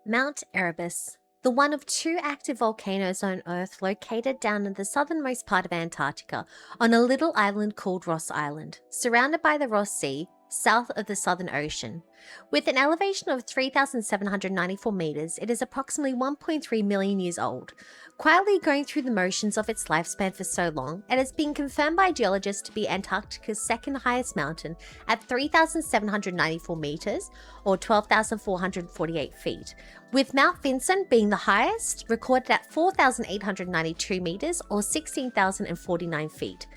Mount Erebus, the one of two active volcanoes on Earth located down in the southernmost part of Antarctica on a little island called Ross Island, surrounded by the Ross Sea, south of the Southern Ocean. With an elevation of 3,794 meters, it is approximately 1.3 million years old. Quietly going through the motions of its lifespan for so long, it has been confirmed by geologists to be Antarctica's second highest mountain at 3,794 meters, or 12,448 feet, with Mount Vinson being the highest, recorded at 4,892 meters, or 16,049 feet.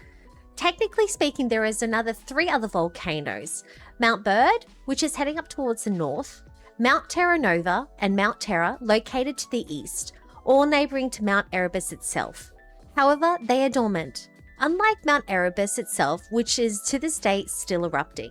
Technically speaking, there is another three other volcanoes: Mount Byrd, which is heading up towards the north, Mount Terra Nova, and Mount Terra, located to the east, all neighbouring to Mount Erebus itself. However, they are dormant, unlike Mount Erebus itself, which is to this day still erupting.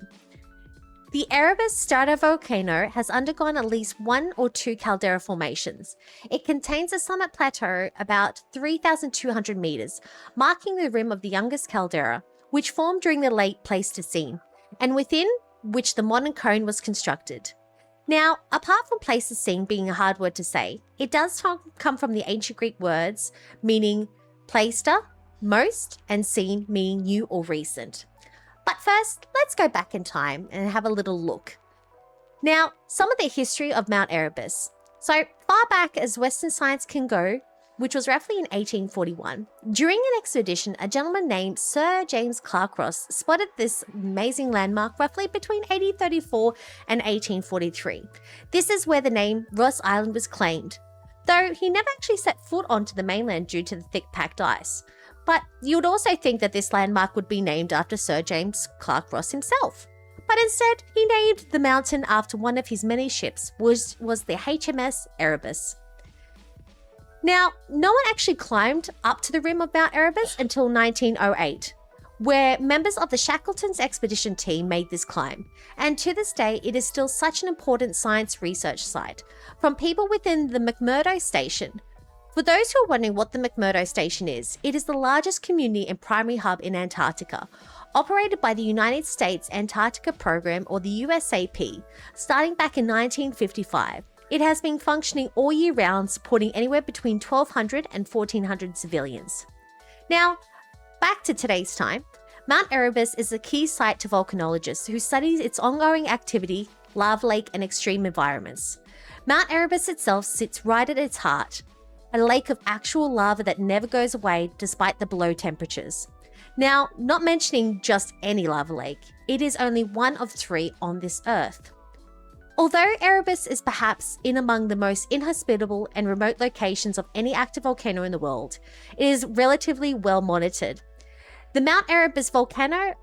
The Erebus stratovolcano has undergone at least one or two caldera formations. It contains a summit plateau about 3,200 meters, marking the rim of the youngest caldera, which formed during the late Pleistocene, and within which the modern cone was constructed. Now, apart from Pleistocene being a hard word to say, it does come from the ancient Greek words meaning pleister, most, and scene meaning new or recent. But first, let's go back in time and have a little look. Now, some of the history of Mount Erebus. So far back as Western science can go, which was roughly in 1841, during an expedition, a gentleman named Sir James Clark Ross spotted this amazing landmark roughly between 1834 and 1843. This is where the name Ross Island was claimed, though he never actually set foot onto the mainland due to the thick packed ice. But you would also think that this landmark would be named after Sir James Clark Ross himself. But instead, he named the mountain after one of his many ships, which was the HMS Erebus. Now, no one actually climbed up to the rim of Mount Erebus until 1908, where members of the Shackleton's expedition team made this climb. And to this day, it is still such an important science research site, from people within the McMurdo Station. For those who are wondering what the McMurdo Station is, it is the largest community and primary hub in Antarctica, operated by the United States Antarctica Program, or the USAP, starting back in 1955. It has been functioning all year round, supporting anywhere between 1,200 and 1,400 civilians. Now, back to today's time, Mount Erebus is a key site to volcanologists who study its ongoing activity, lava lake, and extreme environments. Mount Erebus itself sits right at its heart, a lake of actual lava that never goes away despite the below temperatures. Now, not mentioning just any lava lake, it is only one of three on this Earth. Although Erebus is perhaps in among the most inhospitable and remote locations of any active volcano in the world, it is relatively well monitored. The Mount Erebus Volcano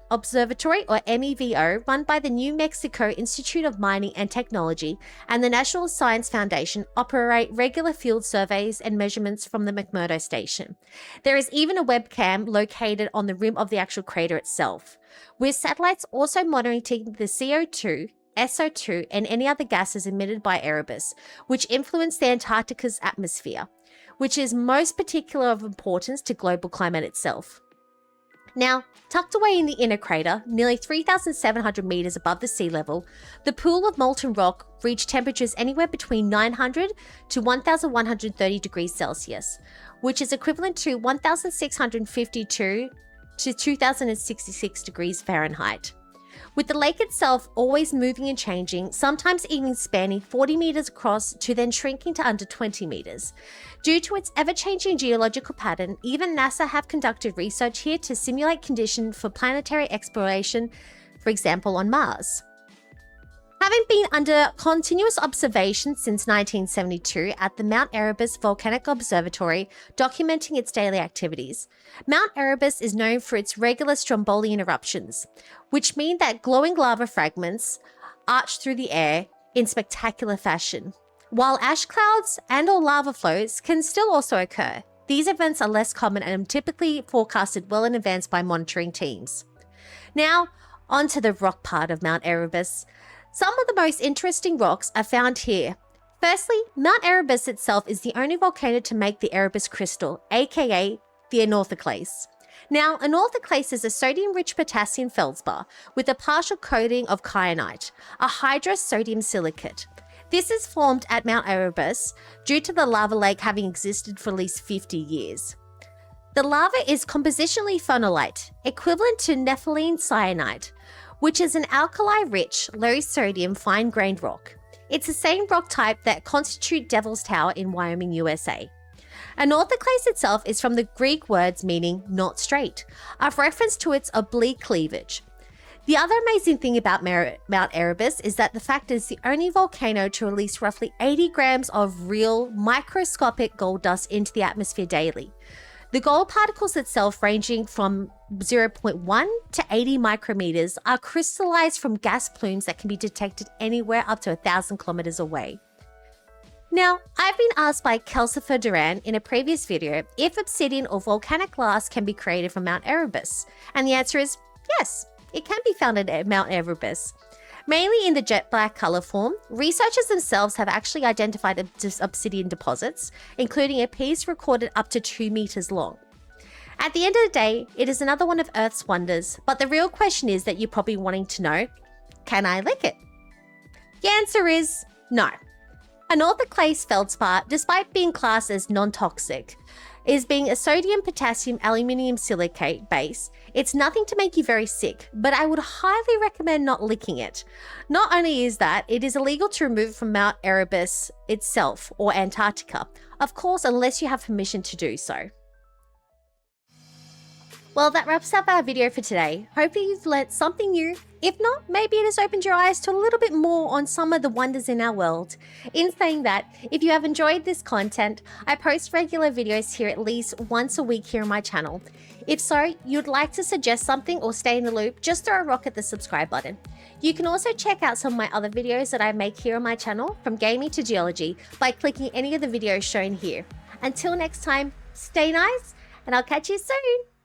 Observatory, or MEVO, run by the New Mexico Institute of Mining and Technology and the National Science Foundation, operate regular field surveys and measurements from the McMurdo Station. There is even a webcam located on the rim of the actual crater itself, with satellites also monitoring the CO2, SO2, and any other gases emitted by Erebus, which influence the Antarctica's atmosphere, which is most particular of importance to global climate itself. Now, tucked away in the inner crater, nearly 3,700 meters above the sea level, the pool of molten rock reached temperatures anywhere between 900 to 1,130 degrees Celsius, which is equivalent to 1,652 to 2,066 degrees Fahrenheit. With the lake itself always moving and changing, sometimes even spanning 40 meters across to then shrinking to under 20 meters. Due to its ever-changing geological pattern, even NASA have conducted research here to simulate conditions for planetary exploration, for example on Mars. Having been under continuous observation since 1972 at the Mount Erebus Volcanic Observatory, documenting its daily activities, Mount Erebus is known for its regular strombolian eruptions, which mean that glowing lava fragments arch through the air in spectacular fashion. While ash clouds and/or lava flows can still also occur, these events are less common and are typically forecasted well in advance by monitoring teams. Now, onto the rock part of Mount Erebus. Some of the most interesting rocks are found here. Firstly, Mount Erebus itself is the only volcano to make the Erebus crystal, aka the anorthoclase. Now, anorthoclase is a sodium-rich potassium feldspar with a partial coating of kyanite, a hydrous sodium silicate. This is formed at Mount Erebus due to the lava lake having existed for at least 50 years. The lava is compositionally phonolite, equivalent to nepheline cyanide, which is an alkali-rich, low-sodium, fine-grained rock. It's the same rock type that constitute Devil's Tower in Wyoming, USA. An orthoclase itself is from the Greek words meaning not straight, a reference to its oblique cleavage. The other amazing thing about Mount Erebus is that the fact is the only volcano to release roughly 80 grams of real microscopic gold dust into the atmosphere daily. The gold particles itself, ranging from 0.1 to 80 micrometers, are crystallized from gas plumes that can be detected anywhere up to 1,000 kilometers away. Now, I've been asked by Kelsifer Duran in a previous video if obsidian or volcanic glass can be created from Mount Erebus, and the answer is yes, it can be found at Mount Erebus. Mainly in the jet black color form, researchers themselves have actually identified obsidian deposits, including a piece recorded up to 2 meters long. At the end of the day, it is another one of Earth's wonders, but the real question is that you're probably wanting to know, can I lick it? The answer is no. An orthoclase feldspar, despite being classed as non-toxic, is being a sodium, potassium, aluminium silicate base. It's nothing to make you very sick, but I would highly recommend not licking it. Not only is that, it is illegal to remove from Mount Erebus itself or Antarctica, of course, unless you have permission to do so. Well, that wraps up our video for today. Hopefully you've learnt something new. If not, maybe it has opened your eyes to a little bit more on some of the wonders in our world. In saying that, if you have enjoyed this content, I post regular videos here at least once a week here on my channel. If so, you'd like to suggest something or stay in the loop, just throw a rock at the subscribe button. You can also check out some of my other videos that I make here on my channel, from gaming to geology, by clicking any of the videos shown here. Until next time, stay nice, and I'll catch you soon.